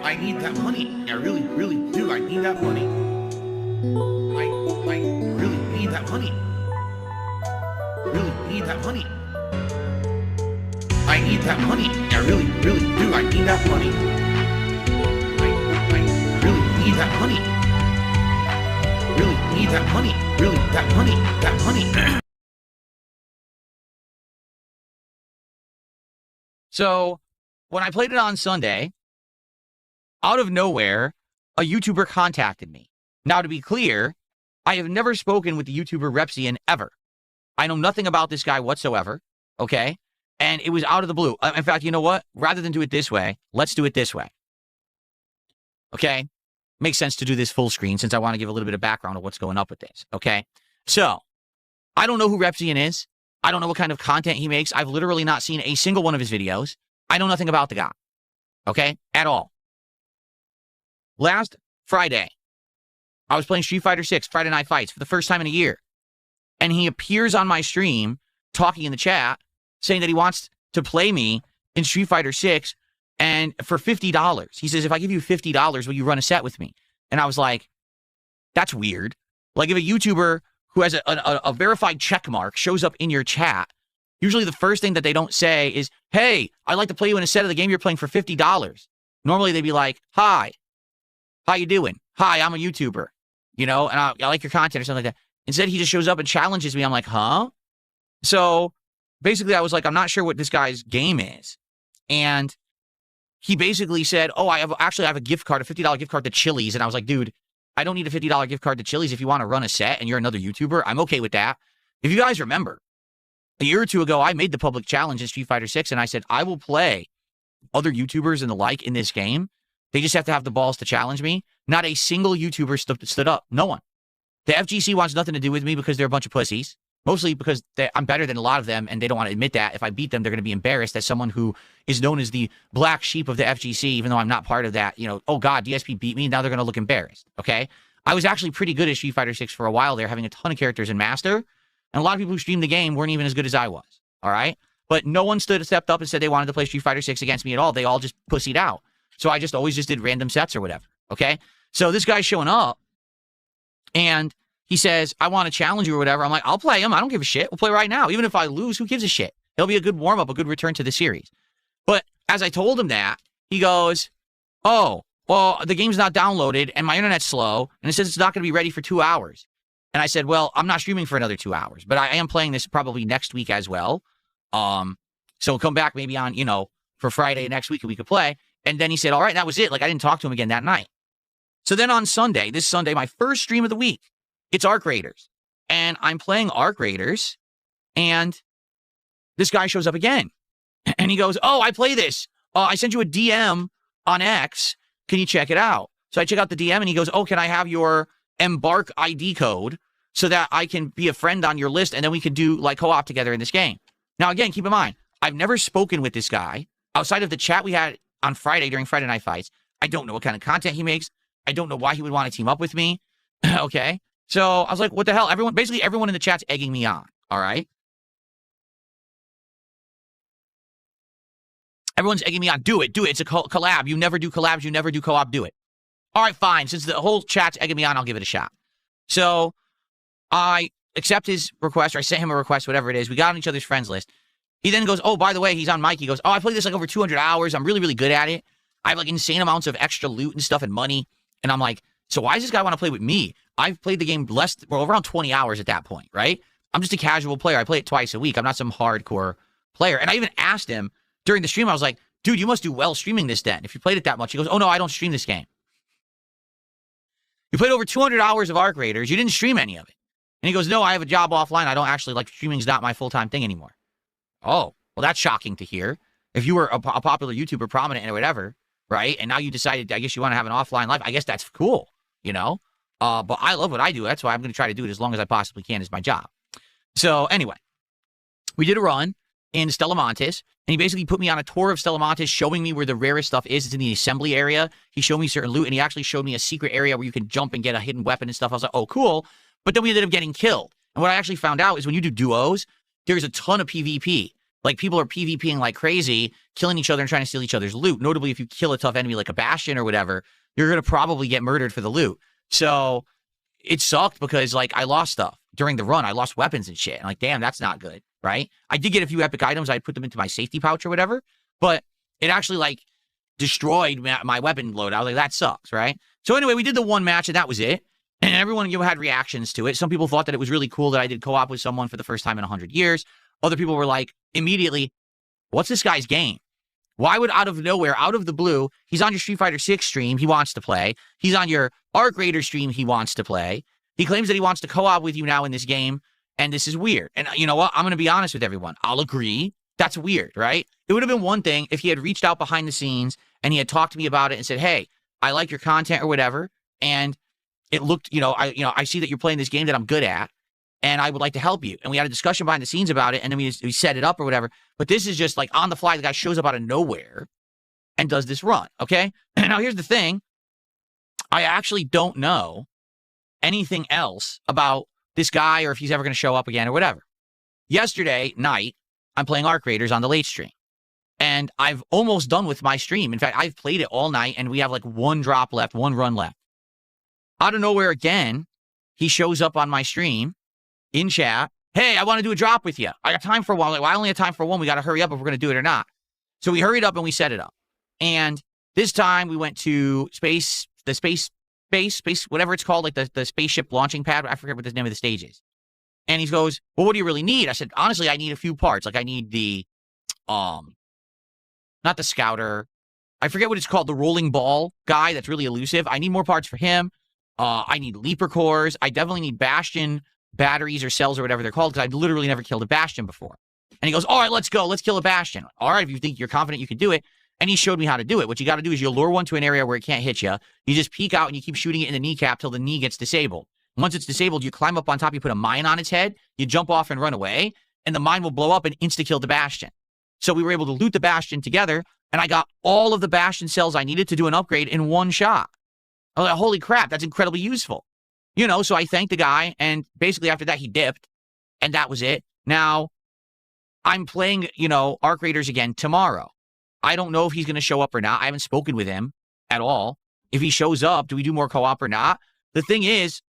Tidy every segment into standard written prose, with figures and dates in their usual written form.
I need that money. I really, really do. I need that money. I really need that money. Really need that money. I need that money. I really, really do. I need that money. I really need that money. Really need that money. Really, that money. That money. So when I played it on Sunday, out of nowhere, a YouTuber contacted me. Now, to be clear, I have never spoken with the YouTuber Repzion ever. I know nothing about this guy whatsoever, okay? And it was out of the blue. In fact, you know what? Rather than do it this way, let's do it this way. Okay? Makes sense to do this full screen since I want to give a little bit of background of what's going up with this, okay? So, I don't know who Repzion is. I don't know what kind of content he makes. I've literally not seen a single one of his videos. I know nothing about the guy, okay? At all. Last Friday, I was playing Street Fighter 6 Friday Night Fights for the first time in a year. And he appears on my stream talking in the chat saying that he wants to play me in Street Fighter 6 and for $50. He says, if I give you $50, will you run a set with me? And I was like, that's weird. Like if a YouTuber who has a verified check mark shows up in your chat, usually the first thing that they don't say is, hey, I'd like to play you in a set of the game you're playing for $50. Normally they'd be like, hi, how you doing? Hi, I'm a YouTuber, you know, and I like your content or something like that. Instead, he just shows up and challenges me. I'm like, huh? So basically, I was like, I'm not sure what this guy's game is. And he basically said, oh, I have a gift card, a $50 gift card to Chili's. And I was like, dude, I don't need a $50 gift card to Chili's. If you want to run a set and you're another YouTuber, I'm okay with that. If you guys remember, a year or two ago, I made the public challenge in Street Fighter 6, and I said, I will play other YouTubers and the like in this game. They just have to have the balls to challenge me. Not a single YouTuber stood up. No one. The FGC wants nothing to do with me because they're a bunch of pussies. Mostly because I'm better than a lot of them, and they don't want to admit that. If I beat them, they're going to be embarrassed as someone who is known as the black sheep of the FGC, even though I'm not part of that. You know, oh, God, DSP beat me. Now they're going to look embarrassed, okay? I was actually pretty good at Street Fighter 6 for a while there, having a ton of characters in Master, and a lot of people who streamed the game weren't even as good as I was, all right? But no one stepped up and said they wanted to play Street Fighter 6 against me at all. They all just pussied out. So I always did random sets or whatever, okay? So this guy's showing up, and he says, I want to challenge you or whatever. I'm like, I'll play him. I don't give a shit. We'll play right now. Even if I lose, who gives a shit? It'll be a good warm-up, a good return to the series. But as I told him that, he goes, oh, well, the game's not downloaded, and my internet's slow, and it says it's not going to be ready for 2 hours. And I said, well, I'm not streaming for another 2 hours, but I am playing this probably next week as well. So come back maybe on, for Friday next week, and we could play. And then he said, all right, that was it. Like, I didn't talk to him again that night. So then on Sunday, this Sunday, my first stream of the week, it's Arc Raiders. And I'm playing Arc Raiders, and this guy shows up again. And he goes, oh, I play this. I sent you a DM on X. Can you check it out? So I check out the DM, and he goes, oh, can I have your Embark ID code so that I can be a friend on your list, and then we can do, like, co-op together in this game? Now, again, keep in mind, I've never spoken with this guy. Outside of the chat we had on Friday during Friday Night Fights, I don't know what kind of content he makes. I don't know why he would want to team up with me. Okay? So I was like, what the hell? Basically everyone in the chat's egging me on. All right? Everyone's egging me on. Do it. It's a collab. You never do collabs. You never do co-op. Do it. All right, fine. Since the whole chat's egging me on, I'll give it a shot. So I accept his request, or I sent him a request, whatever it is. We got on each other's friends list. He then goes, oh, by the way, he's on mic. He goes, oh, I played this like over 200 hours. I'm really, really good at it. I have like insane amounts of extra loot and stuff and money. And I'm like, so why does this guy want to play with me? I've played the game around 20 hours at that point, right? I'm just a casual player. I play it twice a week. I'm not some hardcore player. And I even asked him during the stream, I was like, dude, you must do well streaming this then. If you played it that much. He goes, oh, no, I don't stream this game. You played over 200 hours of Arc Raiders. You didn't stream any of it. And he goes, no, I have a job offline. I don't actually, like, streaming's not my full-time thing anymore. Oh, well, that's shocking to hear. If you were a popular YouTuber, prominent or whatever, right? And now you decided, I guess you want to have an offline life. I guess that's cool, But I love what I do. That's why I'm going to try to do it as long as I possibly can as my job. So anyway, we did a run in Stellamontes, and he basically put me on a tour of Stellamontes, showing me where the rarest stuff is. It's in the assembly area. He showed me certain loot, and he actually showed me a secret area where you can jump and get a hidden weapon and stuff. I was like, oh, cool. But then we ended up getting killed. And what I actually found out is when you do duos, there's a ton of PvP. Like, people are PvPing like crazy, killing each other and trying to steal each other's loot. Notably, if you kill a tough enemy like a Bastion or whatever, you're going to probably get murdered for the loot. So it sucked because, like, I lost stuff during the run. I lost weapons and shit. And like, damn, that's not good, right? I did get a few epic items. I'd put them into my safety pouch or whatever, but it actually, like, destroyed my weapon load. I was like, that sucks, right? So anyway, we did the one match, and that was it. And everyone, had reactions to it. Some people thought that it was really cool that I did co-op with someone for the first time in 100 years. Other people were like, immediately, what's this guy's game? Why would out of nowhere, out of the blue, he's on your Street Fighter 6 stream, he wants to play. He's on your Arc Raider stream, he wants to play. He claims that he wants to co-op with you now in this game, and this is weird. And you know what? I'm going to be honest with everyone. I'll agree. That's weird, right? It would have been one thing if he had reached out behind the scenes and he had talked to me about it and said, hey, I like your content or whatever, and it looked, I see that you're playing this game that I'm good at, and I would like to help you. And we had a discussion behind the scenes about it, and then we set it up or whatever. But this is just like on the fly. The guy shows up out of nowhere and does this run, okay? And now here's the thing. I actually don't know anything else about this guy or if he's ever going to show up again or whatever. Yesterday night, I'm playing Arc Raiders on the late stream, and I've almost done with my stream. In fact, I've played it all night, and we have like one drop left, one run left. Out of nowhere again, he shows up on my stream in chat. Hey, I want to do a drop with you. I got time for one. I'm like, well, I only have time for one. We got to hurry up if we're going to do it or not. So we hurried up and we set it up. And this time we went to space, whatever it's called, like the spaceship launching pad. I forget what the name of the stage is. And he goes, well, what do you really need? I said, honestly, I need a few parts. Like I need the, not the scouter. I forget what it's called. The rolling ball guy that's really elusive. I need more parts for him. I need leaper cores. I definitely need Bastion batteries or cells or whatever they're called, because I've literally never killed a Bastion before. And he goes, all right, let's go. Let's kill a Bastion. All right, if you think you're confident you can do it. And he showed me how to do it. What you got to do is you lure one to an area where it can't hit you. You just peek out and you keep shooting it in the kneecap till the knee gets disabled. Once it's disabled, you climb up on top, you put a mine on its head, you jump off and run away, and the mine will blow up and insta-kill the Bastion. So we were able to loot the Bastion together, and I got all of the Bastion cells I needed to do an upgrade in one shot. I was like, holy crap, that's incredibly useful. So I thanked the guy, and basically after that, he dipped, and that was it. Now, I'm playing, Arc Raiders again tomorrow. I don't know if he's going to show up or not. I haven't spoken with him at all. If he shows up, do we do more co-op or not? The thing is,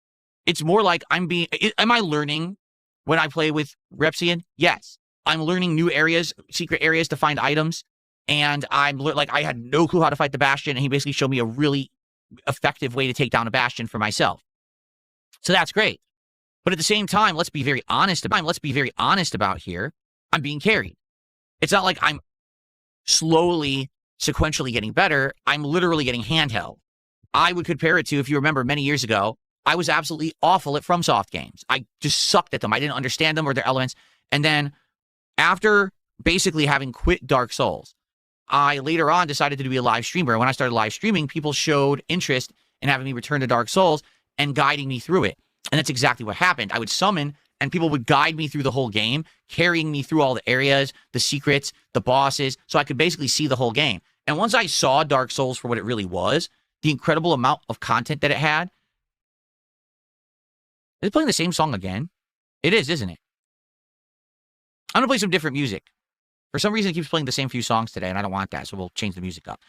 it's more like am I learning when I play with Repzion? Yes. I'm learning new areas, secret areas to find items, and I had no clue how to fight the Bastion, and he basically showed me a really effective way to take down a Bastion for myself. So that's great. But at the same time, let's be very honest about here. I'm being carried. It's not like I'm slowly, sequentially getting better. I'm literally getting handheld. I would compare it to, if you remember many years ago, I was absolutely awful at FromSoft games. I just sucked at them. I didn't understand them or their elements. And then after basically having quit Dark Souls, I later on decided to be a live streamer. When I started live streaming, people showed interest in having me return to Dark Souls and guiding me through it. And that's exactly what happened. I would summon, and people would guide me through the whole game, carrying me through all the areas, the secrets, the bosses, so I could basically see the whole game. And once I saw Dark Souls for what it really was, the incredible amount of content that it had. Is it playing the same song again? It is, isn't it? I'm going to play some different music. For some reason, it keeps playing the same few songs today, and I don't want that, so we'll change the music up.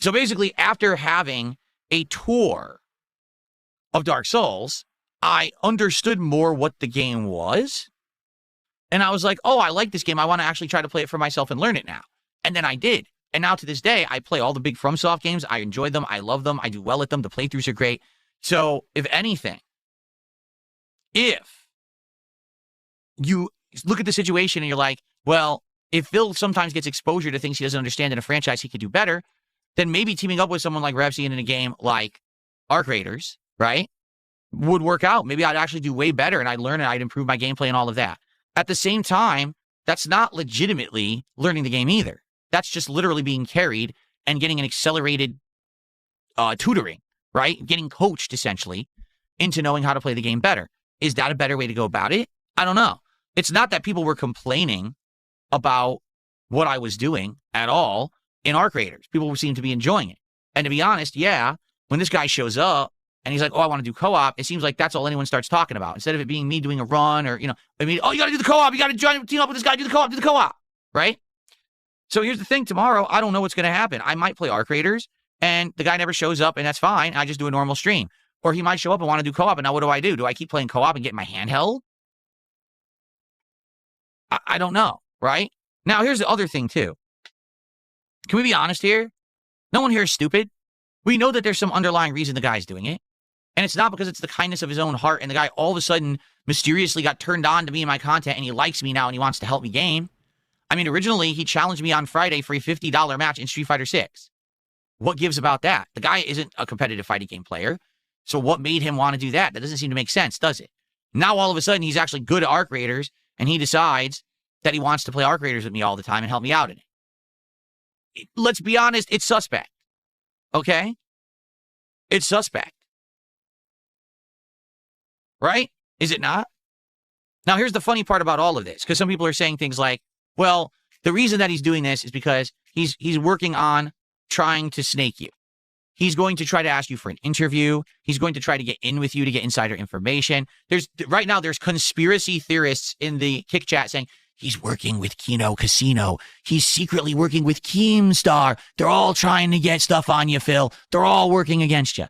So basically, after having a tour of Dark Souls, I understood more what the game was. And I was like, oh, I like this game. I want to actually try to play it for myself and learn it now. And then I did. And now to this day, I play all the big FromSoft games. I enjoy them. I love them. I do well at them. The playthroughs are great. So if anything, if you look at the situation and you're like, well, if Phil sometimes gets exposure to things he doesn't understand in a franchise he could do better, then maybe teaming up with someone like Repzion in a game like Arc Raiders, right, would work out. Maybe I'd actually do way better, and I'd learn, and I'd improve my gameplay and all of that. At the same time, that's not legitimately learning the game either. That's just literally being carried and getting an accelerated tutoring, right? Getting coached, essentially, into knowing how to play the game better. Is that a better way to go about it? I don't know. It's not that people were complaining about what I was doing at all in Arc Raiders. People seem to be enjoying it. And to be honest, yeah, when this guy shows up and he's like, oh, I want to do co-op, it seems like that's all anyone starts talking about. Instead of it being me doing a run or, oh, you got to do the co-op. You got to team up with this guy, do the co-op, right? So here's the thing. Tomorrow, I don't know what's going to happen. I might play Arc Raiders, and the guy never shows up, and that's fine. I just do a normal stream. Or he might show up and want to do co-op, and now what do? Do I keep playing co-op and get my hand held? I don't know, right? Now, here's the other thing, too. Can we be honest here? No one here is stupid. We know that there's some underlying reason the guy's doing it. And it's not because it's the kindness of his own heart and the guy all of a sudden mysteriously got turned on to me and my content and he likes me now and he wants to help me game. I mean, originally, he challenged me on Friday for a $50 match in Street Fighter 6. What gives about that? The guy isn't a competitive fighting game player. So what made him want to do that? That doesn't seem to make sense, does it? Now, all of a sudden, he's actually good at Arc Raiders and he decides that he wants to play Arc Raiders with me all the time and help me out in it. Let's be honest, it's suspect. Okay? It's suspect. Right? Is it not? Now, here's the funny part about all of this, because some people are saying things like, well, the reason that he's doing this is because he's working on trying to snake you. He's going to try to ask you for an interview. He's going to try to get in with you to get insider information. Right now, there's conspiracy theorists in the Kick chat saying, he's working with Kino Casino. He's secretly working with Keemstar. They're all trying to get stuff on you, Phil. They're all working against you.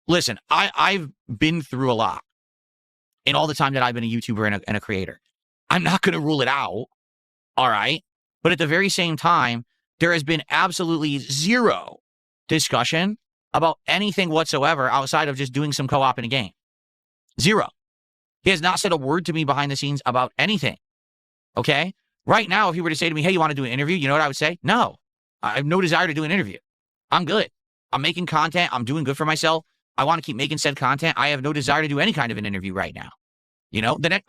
Listen, I've been through a lot in all the time that I've been a YouTuber and a creator. I'm not going to rule it out, all right? But at the very same time, there has been absolutely zero discussion about anything whatsoever outside of just doing some co-op in a game. Zero. He has not said a word to me behind the scenes about anything, okay? Right now, if he were to say to me, hey, you want to do an interview? You know what I would say? No. I have no desire to do an interview. I'm good. I'm making content. I'm doing good for myself. I want to keep making said content. I have no desire to do any kind of an interview right now.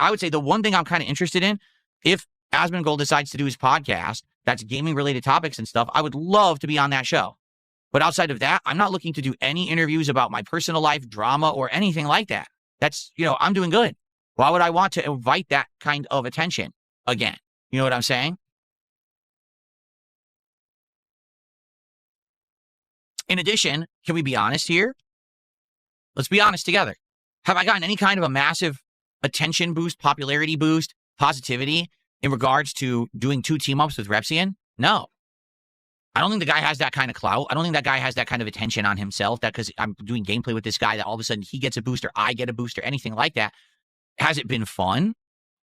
I would say the one thing I'm kind of interested in, if Asmongold decides to do his podcast, that's gaming-related topics and stuff, I would love to be on that show. But outside of that, I'm not looking to do any interviews about my personal life, drama, or anything like that. That's, I'm doing good. Why would I want to invite that kind of attention again? You know what I'm saying? In addition, can we be honest here? Let's be honest together. Have I gotten any kind of a massive attention boost, popularity boost, positivity in regards to doing 2 team-ups with Repzion? No. I don't think the guy has that kind of clout. I don't think that guy has that kind of attention on himself, that because I'm doing gameplay with this guy, that all of a sudden he gets a boost or I get a boost or anything like that. Has it been fun?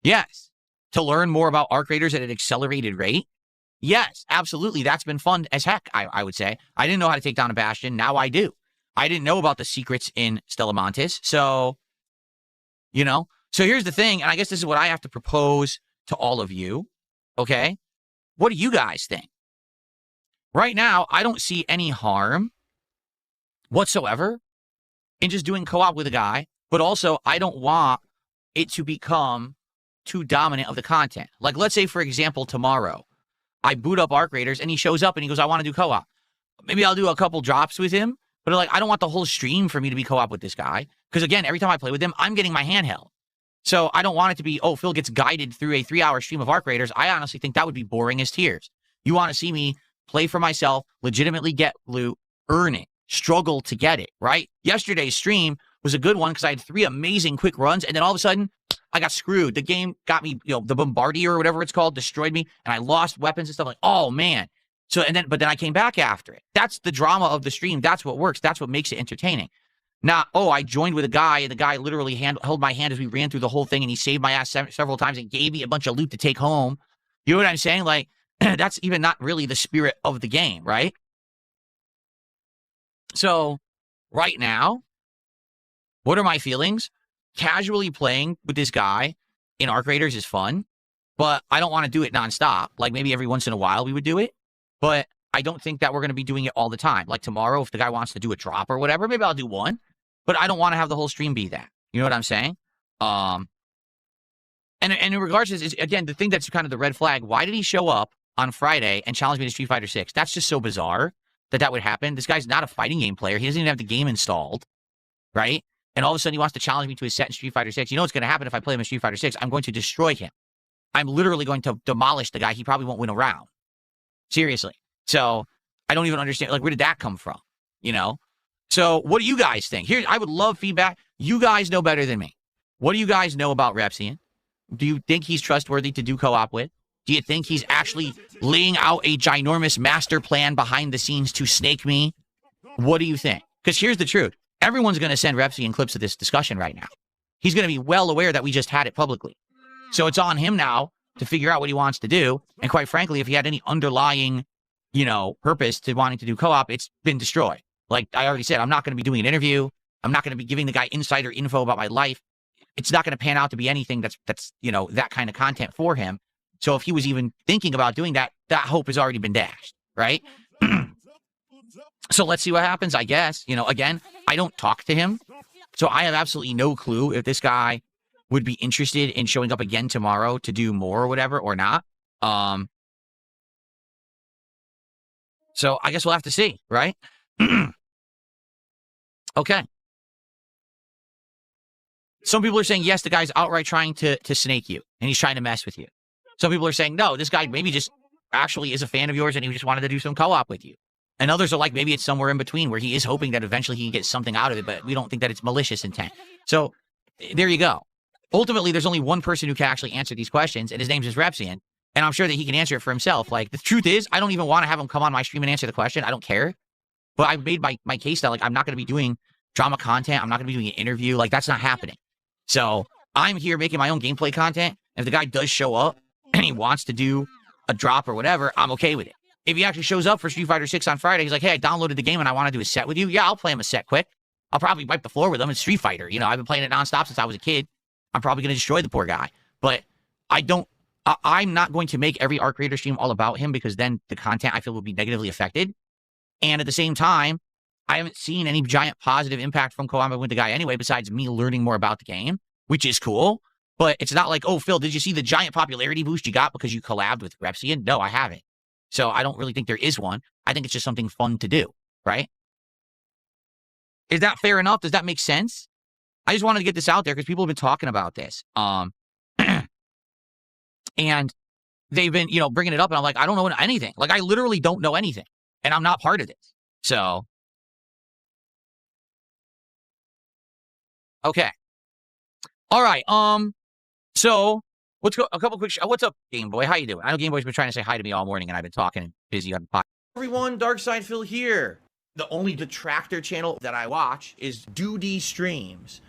Yes. To learn more about Arc Raiders at an accelerated rate? Yes, absolutely. That's been fun as heck, I would say. I didn't know how to take down a Bastion. Now I do. I didn't know about the secrets in Stella Montis. So, So here's the thing, and I guess this is what I have to propose to all of you, okay? What do you guys think? Right now, I don't see any harm whatsoever in just doing co-op with a guy, but also I don't want it to become too dominant of the content. Like, let's say, for example, tomorrow, I boot up Arc Raiders, and he shows up, and he goes, I want to do co-op. Maybe I'll do a couple drops with him, but I don't want the whole stream for me to be co-op with this guy. Because, again, every time I play with him, I'm getting my hand held. So I don't want it to be, Phil gets guided through a 3-hour stream of Arc Raiders. I honestly think that would be boring as tears. You want to see me play for myself, legitimately get loot, earn it, struggle to get it, right? Yesterday's stream was a good one because I had 3 amazing quick runs, and then all of a sudden, I got screwed. The game got me, the Bombardier or whatever it's called, destroyed me, and I lost weapons and stuff. Like, oh, man. But then I came back after it. That's the drama of the stream. That's what works. That's what makes it entertaining. Not, I joined with a guy, and the guy literally held my hand as we ran through the whole thing, and he saved my ass several times and gave me a bunch of loot to take home. You know what I'm saying? Like, that's even not really the spirit of the game, right? So, right now, what are my feelings? Casually playing with this guy in Arc Raiders is fun, but I don't want to do it nonstop. Like, maybe every once in a while we would do it, but I don't think that we're going to be doing it all the time. Like tomorrow, if the guy wants to do a drop or whatever, maybe I'll do one, but I don't want to have the whole stream be that. You know what I'm saying? And in regards to this, again, the thing that's kind of the red flag, why did he show up on Friday and challenge me to Street Fighter 6? That's just so bizarre that would happen. This guy's not a fighting game player. He doesn't even have the game installed, right? And all of a sudden he wants to challenge me to a set in Street Fighter 6. You know what's going to happen if I play him in Street Fighter 6? I'm going to destroy him. I'm literally going to demolish the guy. He probably won't win a round. Seriously. So I don't even understand, like, where did that come from? So what do you guys think? Here, I would love feedback. You guys know better than me. What do you guys know about Repzion? Do you think he's trustworthy to do co-op with? Do you think he's actually laying out a ginormous master plan behind the scenes to snake me? What do you think? Because here's the truth. Everyone's going to send Repzion clips of this discussion right now. He's going to be well aware that we just had it publicly. So it's on him now to figure out what he wants to do. And quite frankly, if he had any underlying, purpose to wanting to do co-op, it's been destroyed. Like I already said, I'm not going to be doing an interview. I'm not going to be giving the guy insider info about my life. It's not going to pan out to be anything that's that kind of content for him. So if he was even thinking about doing that, that hope has already been dashed, right? So let's see what happens, I guess. Again, I don't talk to him. So I have absolutely no clue if this guy would be interested in showing up again tomorrow to do more or whatever or not. So I guess we'll have to see, right? Okay. Some people are saying, yes, the guy's outright trying to snake you, and he's trying to mess with you. Some people are saying, no, this guy maybe just actually is a fan of yours, and he just wanted to do some co-op with you. And others are like, maybe it's somewhere in between where he is hoping that eventually he can get something out of it, but we don't think that it's malicious intent. So there you go. Ultimately, there's only one person who can actually answer these questions, and his name is Repzion. And I'm sure that he can answer it for himself. Like, the truth is, I don't even want to have him come on my stream and answer the question. I don't care. But I've made my case that, like, I'm not going to be doing drama content. I'm not going to be doing an interview. Like, that's not happening. So I'm here making my own gameplay content. If the guy does show up and he wants to do a drop or whatever, I'm okay with it. If he actually shows up for Street Fighter 6 on Friday, he's like, hey, I downloaded the game and I want to do a set with you. Yeah, I'll play him a set quick. I'll probably wipe the floor with him. It's Street Fighter. I've been playing it nonstop since I was a kid. I'm probably going to destroy the poor guy. But I'm not going to make every art creator stream all about him, because then the content I feel will be negatively affected. And at the same time, I haven't seen any giant positive impact from co-op with the guy anyway, besides me learning more about the game, which is cool. But it's not like, oh, Phil, did you see the giant popularity boost you got because you collabed with Repzion? No, I haven't. So I don't really think there is one. I think it's just something fun to do, right? Is that fair enough? Does that make sense? I just wanted to get this out there because people have been talking about this. And they've been, bringing it up, and I'm like, I don't know anything. Like, I literally don't know anything, and I'm not part of this. So, okay. All right. So let's go a couple quick. What's up, Game Boy? How you doing? I know Game Boy's been trying to say hi to me all morning, and I've been talking and busy on the podcast. Everyone, Darkside Phil here. The only detractor channel that I watch is Duty Streams.